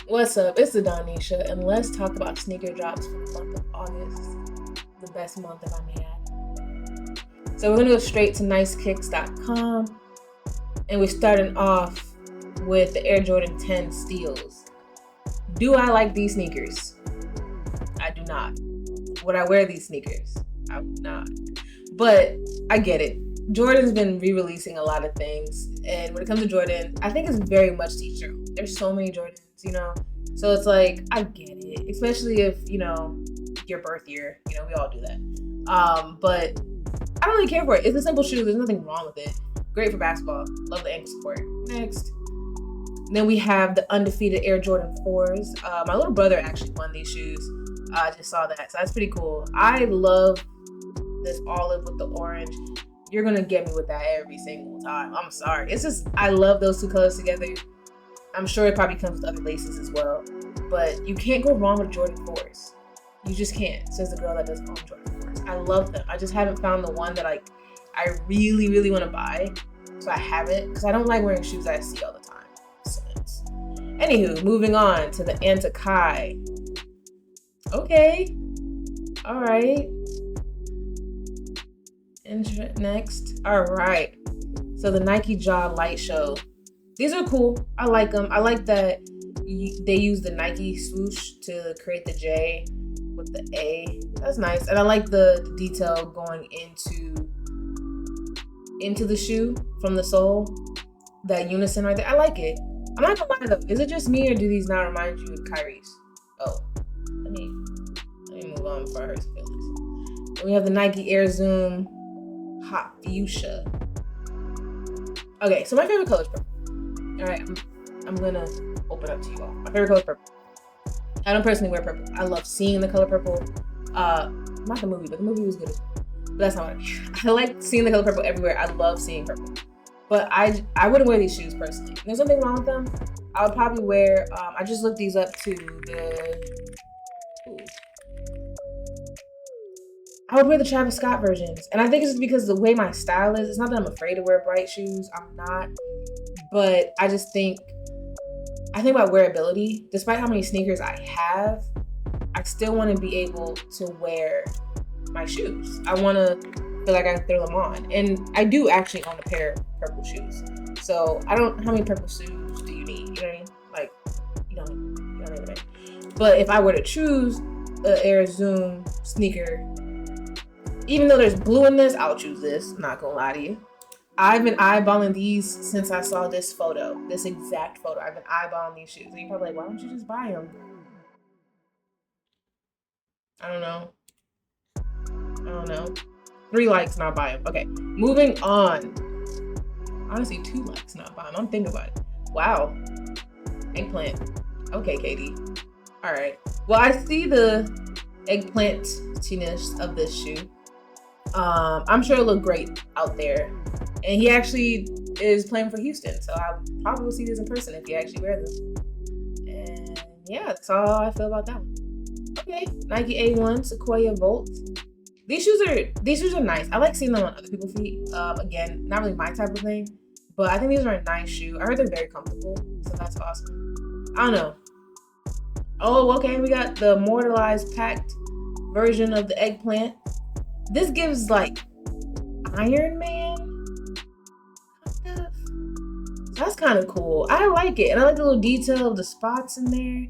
What's up? It's the Donisha, and let's talk about sneaker drops for the month of August, the best month if I may add. So we're gonna go straight to nicekicks.com, and we're starting off with the Air Jordan 10 Steals. Do I like these sneakers? I do not. Would I wear these sneakers? I would not. But I get it. Jordan's been re-releasing a lot of things, and when it comes to Jordan, I think it's very much to each their own. There's so many Jordans, so it's like I get it, especially if your birth year. We all do that. But I don't really care for it. It's a simple shoe. There's nothing wrong with it. Great for basketball. Love the ankle support. Next. Then we have the undefeated Air Jordan 4s. My little brother actually won these shoes. I just saw that, so that's pretty cool. I love this olive with the orange. You're gonna get me with that every single time. I'm sorry. It's just I love those two colors together. I'm sure it probably comes with other laces as well, but you can't go wrong with Jordan 4s. You just can't. Says the girl that does own Jordan 4s. I love them. I just haven't found the one that I really, really want to buy. So I haven't, because I don't like wearing shoes I see all the time. Anywho, moving on to the Antakai. Okay. All right. Next. All right. So the Nike Jaw Light Show. These are cool. I like them. I like that they use the Nike swoosh to create the J with the A. That's nice. And I like the detail going into the shoe from the sole. That unison right there. I like it. I'm not gonna lie though. Is it just me or do these now remind you of Kyrie's? Oh, let me move on before I hurt his feelings. Then we have the Nike Air Zoom Hot Fuchsia. Okay, so my favorite color is purple. All right, I'm gonna open up to you all. My favorite color is purple. I don't personally wear purple. I love seeing the color purple. Not the movie, but the movie was good. But that's not what I mean. I like seeing the color purple everywhere. I love seeing purple. But I wouldn't wear these shoes personally. There's nothing wrong with them. I would probably wear. I just looked these up to the. Ooh. I would wear the Travis Scott versions. And I think it's just because the way my style is. It's not that I'm afraid to wear bright shoes. I'm not. But I just think about wearability. Despite how many sneakers I have, I still want to be able to wear my shoes. I want to feel like I can throw them on. And I do actually own a pair of purple shoes. So how many purple shoes do you need? You know what I mean? Like, you don't need them. But if I were to choose the Air Zoom sneaker, even though there's blue in this, I'll choose this. I'm not gonna lie to you. I've been eyeballing these since I saw this exact photo. I've been eyeballing these shoes. And you're probably like, why don't you just buy them? I don't know. 3 likes, not buy them. Okay, moving on. Honestly, 2 likes, not buy them. I'm thinking about it. Wow. Eggplant. Okay, Katie. All right. Well, I see the eggplant-tiness of this shoe. I'm sure it'll look great out there. And he actually is playing for Houston, so I probably will see this in person if he actually wears them. And yeah, that's all I feel about that one. Okay, Nike A1 Sequoia Volt. These shoes are nice. I like seeing them on other people's feet. Again, not really my type of thing, but I think these are a nice shoe. I heard they're very comfortable, so that's awesome. I don't know. Oh, okay, we got the mortalized packed version of the eggplant. This gives like Iron Man. That's kind of cool. I like it. And I like the little detail of the spots in there.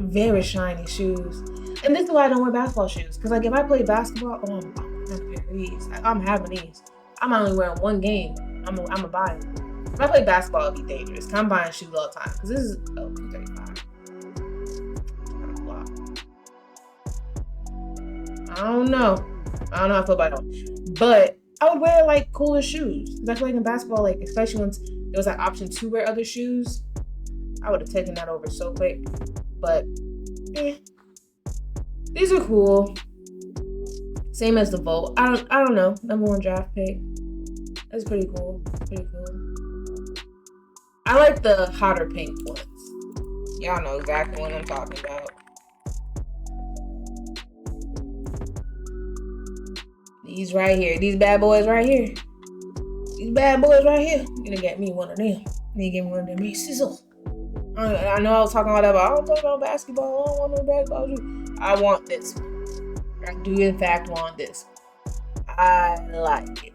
Very shiny shoes. And this is why I don't wear basketball shoes. Because like if I play basketball, I'm having these. I'm having these. I'm only wearing one game. I'm gonna buy them. If I play basketball, it'd be dangerous. Because I'm buying shoes all the time. Because this is 235. I don't know how I feel about that one. But I would wear like cooler shoes. Because I feel like in basketball, like especially once there was that option to wear other shoes, I would have taken that over so quick. But these are cool. Same as the Volt. I don't know. #1 draft pick. That's pretty cool. I like the hotter pink ones. Y'all know exactly what I'm talking about. These right here. These bad boys right here. You're gonna get me one of them. You give me one of them sizzle. I know I was talking about that, but I don't talk about basketball. I don't want no basketball shoe. I want this one. I do, in fact, want this one. I like it.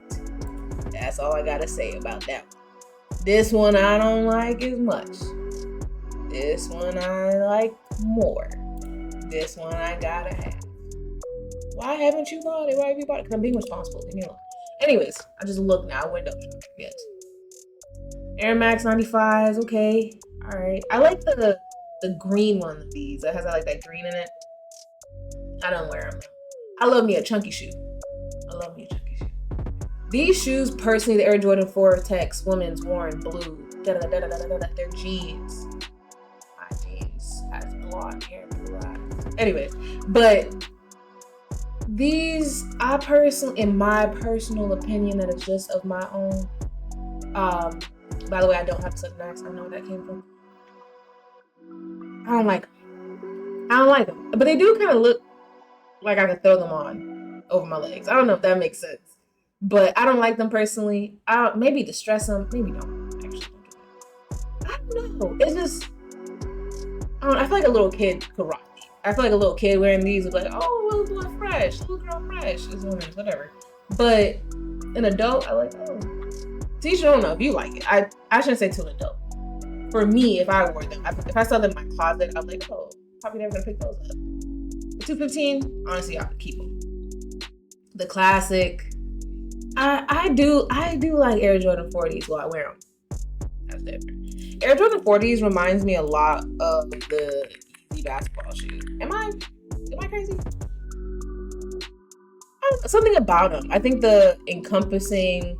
That's all I gotta say about that one. This one I don't like as much. This one I like more. This one I gotta have. Why haven't you bought it? Why have you bought it? Because I'm being responsible. Leave me alone. Anyways, I just look now. Window. Yes. Air Max 95s. Okay. All right. I like the green one of these. It has like that green in it. I don't wear them. I love me a chunky shoe. I love me a chunky shoe. These shoes, personally, the Air Jordan 4 Tex Women's Worn Blue. They're jeans. My jeans has blonde hair, blue eyes. Anyways, but these, in my personal opinion, that is just of my own. By the way, I don't have Sub Max. I know where that came from. I don't like them. But they do kind of look like I could throw them on over my legs. I don't know if that makes sense. But I don't like them personally. Maybe distress them. Maybe don't. Actually, I don't know. It's just, I feel like a little kid could rock these. I feel like a little kid wearing these would be like, oh, little boy fresh. Little girl fresh. It's women's, whatever. But an adult, I like, oh. Teacher, I don't know if you like it. I shouldn't say to an adult. For me, if I wore them, if I saw them in my closet, I'm like, oh, probably never gonna pick those up. The $215, honestly, I would keep them. The classic, I do like Air Jordan 40s while I wear them. That's different. Air Jordan 40s reminds me a lot of the Yeezy basketball shoe. Am I crazy? Something about them. I think the encompassing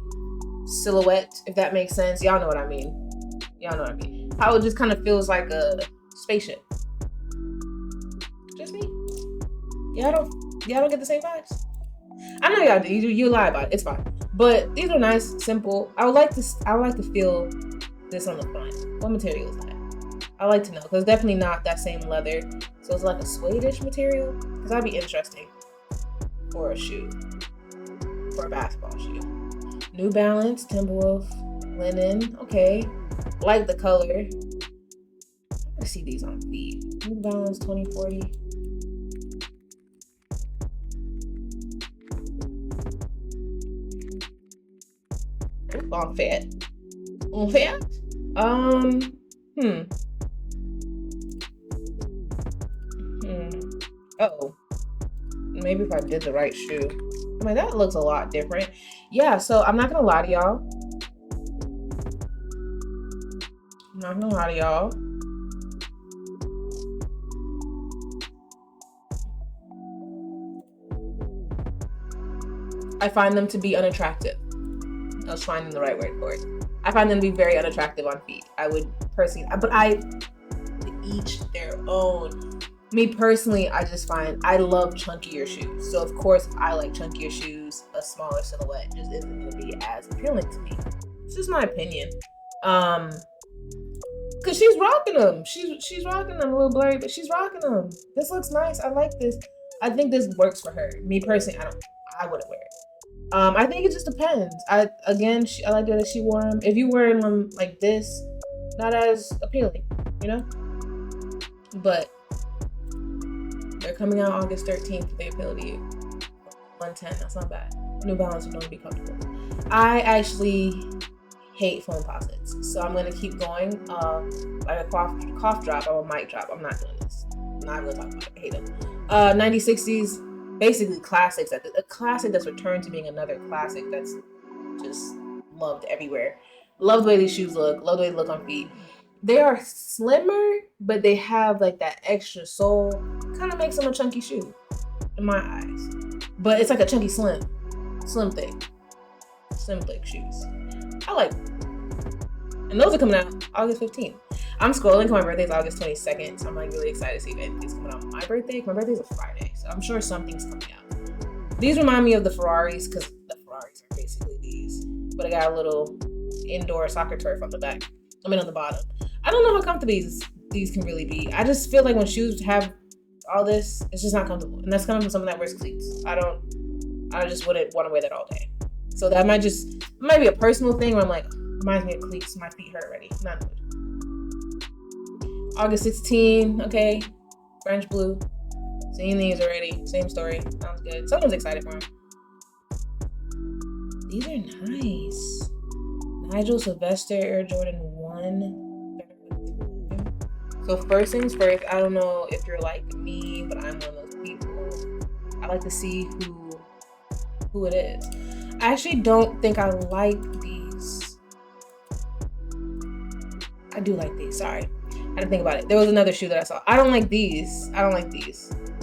silhouette, if that makes sense. Y'all know what I mean. How it just kind of feels like a spaceship. Just me. Y'all don't get the same vibes. I know y'all do. You lie about it. It's fine. But these are nice, simple. I would like to feel this on the front. What material is that? I like to know, because it's definitely not that same leather. So it's like a suede-ish material. Because that'd be interesting for a shoe, for a basketball shoe. New Balance, Timberwolf, linen. Okay, like the color. I see these on feet. New Balance 2040. On Fiat. Oh, maybe if I did the right shoe. I mean, that looks a lot different. Yeah, so I'm not gonna lie to y'all. I find them to be unattractive. I was finding the right word for it. I find them to be very unattractive on feet. I would personally, each their own. Me personally, I just find I love chunkier shoes. So of course I like chunkier shoes. A smaller silhouette just isn't going to be as appealing to me. It's just my opinion. Cause she's rocking them. She's rocking them, a little blurry, but she's rocking them. This looks nice. I like this. I think this works for her. Me personally, I wouldn't wear it. I think it just depends. I like that she wore them. If you wear them like this, not as appealing, you know? But they're coming out August 13th. They appeal to you. 110, that's not bad. New Balance would only be comfortable. I actually hate foam posits, so I'm gonna keep going. Like a cough drop or a mic drop. I'm not doing this. I'm not gonna talk about it. I hate them. 9060s. Basically classics, a classic that's returned to being another classic that's just loved everywhere. Love the way these shoes look, love the way they look on feet. They are slimmer, but they have like that extra sole. Kind of makes them a chunky shoe in my eyes. But it's like a chunky slim thick shoes. I like them. And those are coming out August 15th. I'm scrolling because my birthday's August 22nd, so I'm like really excited to see if anything's coming out on my birthday. My birthday's a Friday, so I'm sure something's coming out. These remind me of the Ferraris, because the Ferraris are basically these, but I got a little indoor soccer turf on the back. On the bottom. I don't know how comfortable these can really be. I just feel like when shoes have all this, it's just not comfortable, and that's coming from someone that wears cleats. I just wouldn't want to wear that all day. So that might be a personal thing where I'm like, reminds me of cleats. My feet hurt already. Not good. August 16, okay. French blue. Seen these already. Same story. Sounds good. Someone's excited for them. These are nice. Nigel Sylvester Air Jordan 1. So first things first, I don't know if you're like me, but I'm one of those people. I like to see who it is. I actually don't think I like these. I do like these, sorry. I didn't think about it. There was another shoe that I saw. I don't like these.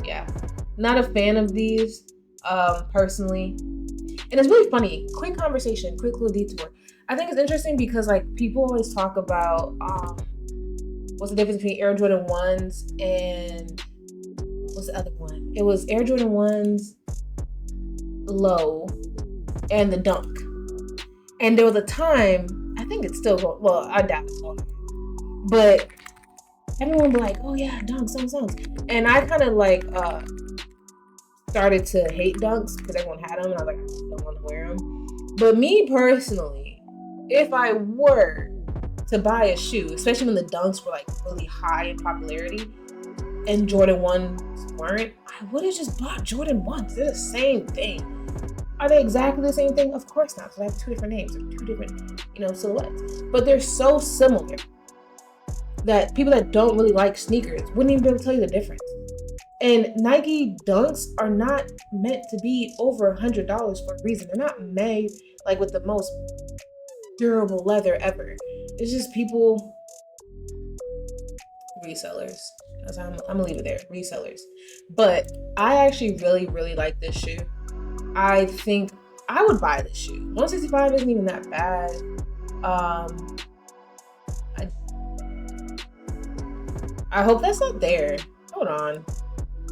Yeah. Not a fan of these, personally. And it's really funny. Quick conversation, quick little detour. I think it's interesting because like people always talk about what's the difference between Air Jordan 1s and what's the other one? It was Air Jordan 1s low and the Dunk. And there was a time, I think it's still going, well, I doubt it's going on, but everyone be like, oh yeah, Dunks. And I kind of like started to hate Dunks because everyone had them and I was like, I don't want to wear them. But me personally, if I were to buy a shoe, especially when the Dunks were like really high in popularity and Jordan 1s weren't, I would have just bought Jordan 1s. They're the same thing. Are they exactly the same thing? Of course not. So they have two different names or two different, silhouettes. But they're so similar that people that don't really like sneakers wouldn't even be able to tell you the difference. And Nike Dunks are not meant to be over $100 for a reason. They're not made like with the most durable leather ever. It's just people, resellers. I'm gonna leave it there, resellers. But I actually really, really like this shoe. I think I would buy this shoe. 165 isn't even that bad. I hope that's not there. Hold on.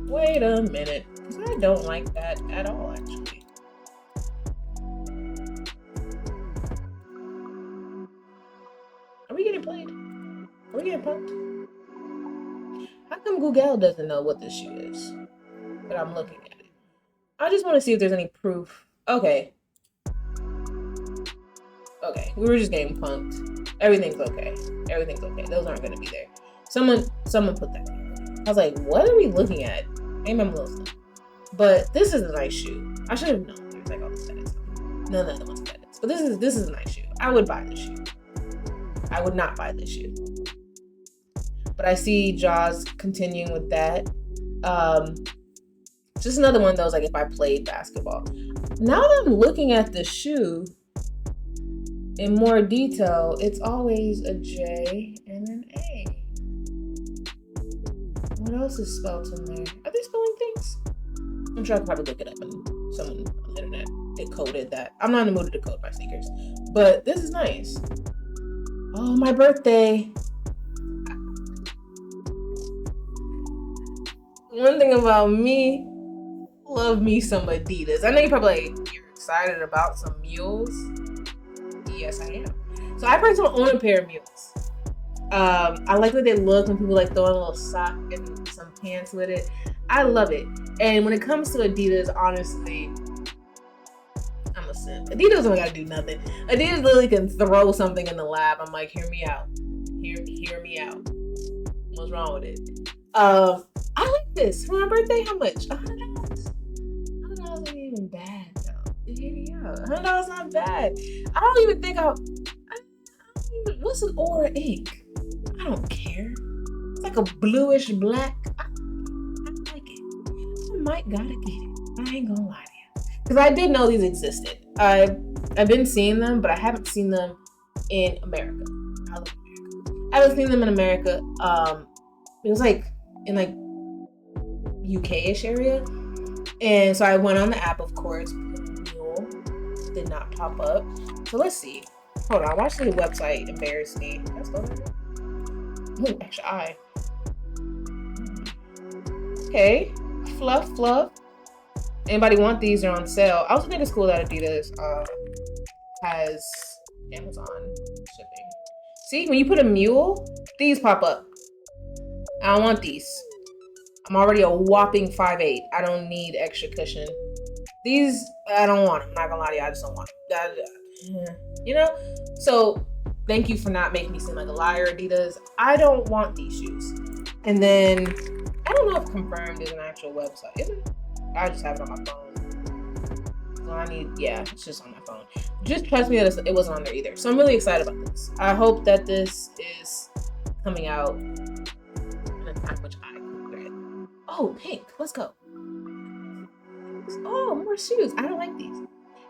Wait a minute. Because I don't like that at all, actually. Are we getting played? Are we getting punked? How come Google doesn't know what this shoe is? But I'm looking at it. I just want to see if there's any proof. Okay. Okay. We were just getting punked. Everything's okay. Those aren't going to be there. Someone put that there. I was like, what are we looking at? Maybe I'm a little slow. But this is a nice shoe. I should have known. There's like all the edits. None of the other ones have edits. But this is a nice shoe. I would buy this shoe. I would not buy this shoe. But I see Jaws continuing with that. Just another one that was like if I played basketball. Now that I'm looking at the shoe in more detail, it's always a J and an A. What else is spelled in there? Are they spelling things? I'm sure I could probably look it up and someone on the internet decoded that. I'm not in the mood to decode my sneakers. But this is nice. Oh, my birthday. One thing about me, love me some Adidas. I know you're probably like, you're excited about some mules. Yes, I am. So I personally own a pair of mules. I like the way they look when people like throw in a little sock and some pants with it. I love it. And when it comes to Adidas, honestly, I'm a simp. Adidas don't gotta do nothing. Adidas literally can throw something in the lab. I'm like, hear me out. Hear me out. What's wrong with it? I like this. For my birthday, how much? $100. $100 ain't even bad though. Hear me out. $100 not bad. I don't even think what's an Aura ink? I don't care. It's like a bluish black. I like it. I might gotta get it. I ain't gonna lie to you. Because I did know these existed. I've been seeing them, but I haven't seen them in America. I haven't seen them in America. It was like in like UK-ish area. And so I went on the app, of course. Mule did not pop up. So let's see. Hold on, watch the website embarrass me. That's what ooh, extra eye. Okay. Fluff. Anybody want these? They're on sale. I also think it's cool that Adidas has Amazon shipping. See, when you put a mule, these pop up. I don't want these. I'm already a whopping 5'8". I don't need extra cushion. These, I don't want them. I'm not gonna lie to you, I just don't want them. You know? So, thank you for not making me seem like a liar, Adidas. I don't want these shoes. And then I don't know if Confirmed is an actual website. Is it? I just have it on my phone. So I need, yeah, it's just on my phone. Just trust me that it wasn't on there either. So I'm really excited about this. I hope that this is coming out in a time which I regret. Oh, pink. Let's go. Oh, more shoes. I don't like these.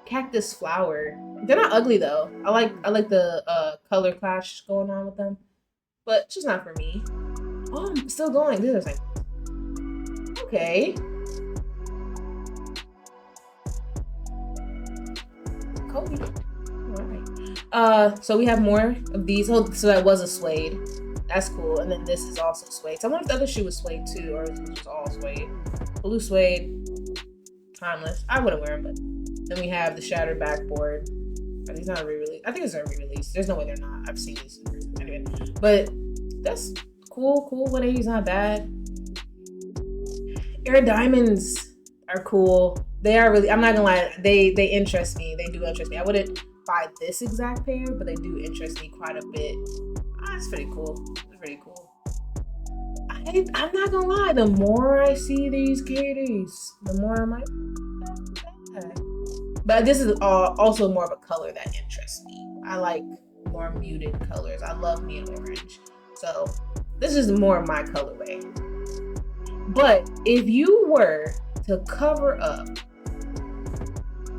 Cactus flower. They're not ugly though. I like the color clash going on with them, but it's just not for me. Oh, I'm still going. This is like okay. Kobe. All right. So we have more of these. Oh, so that was a suede. That's cool. And then this is also suede. So I wonder if the other shoe was suede too, or is it just all suede? Blue suede. Timeless. I wouldn't wear them, but then we have the shattered backboard. Are these not a re-release? I think it's a re-release. There's no way they're not. I've seen these anyway. But that's cool. 180's not bad. Air diamonds are cool. They are really, I'm not gonna lie, they interest me. They do interest me. I wouldn't buy this exact pair, but they do interest me quite a bit. It's pretty cool. It's pretty cool. I'm not gonna lie, the more I see these kitties, the more I'm like, okay. But this is also more of a color that interests me. I like more muted colors. I love neon orange. So this is more my colorway. But if you were to cover up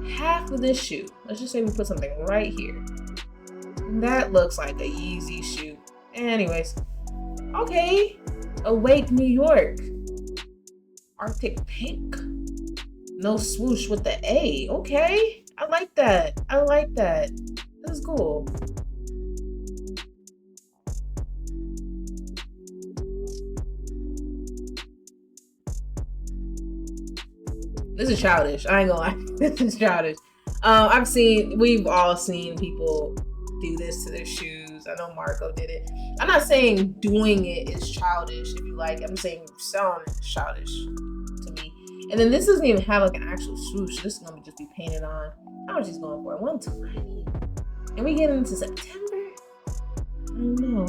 half of this shoe, let's just say we put something right here. That looks like a Yeezy shoe. Anyways, okay. Awake New York. Arctic Pink. No swoosh with the A. Okay. I like that. This is cool. This is childish. I ain't gonna lie. This is childish. We've all seen people do this to their shoes. I know Marco did it. I'm not saying doing it is childish if you like. I'm saying selling it is childish to me. And then this doesn't even have like an actual swoosh. This is gonna just be painted on. How much is going for? 120. And we get into September? I don't know.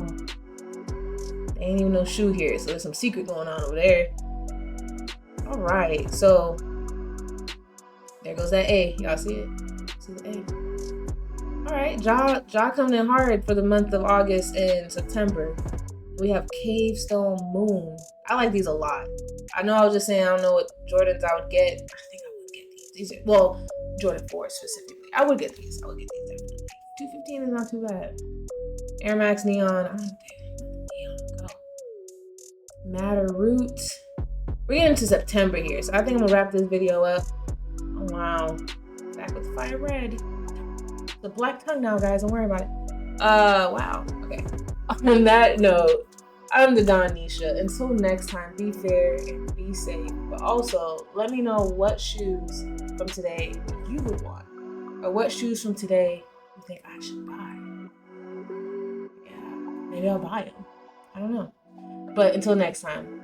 There ain't even no shoe here, so there's some secret going on over there. All right, so there goes that A. Y'all see it? See the A. All right, Ja coming in hard for the month of August and September. We have Cavestone Moon. I like these a lot. I know I was just saying I don't know what Jordans I would get. I think I would get these. These are, Jordan 4 specifically. I would get these. Definitely. 215 is not too bad. Air Max Neon. Go. Matter Root. We're getting into September here, so I think I'm gonna wrap this video up. Oh wow. Back with Fire Red. The black tongue now, guys. Don't worry about it. Wow. Okay. On that note, I'm the Don Nisha. Until next time, be fair and be safe. But also, let me know what shoes from today you would want. Or what shoes from today you think I should buy. Yeah, maybe I'll buy them. I don't know. But until next time.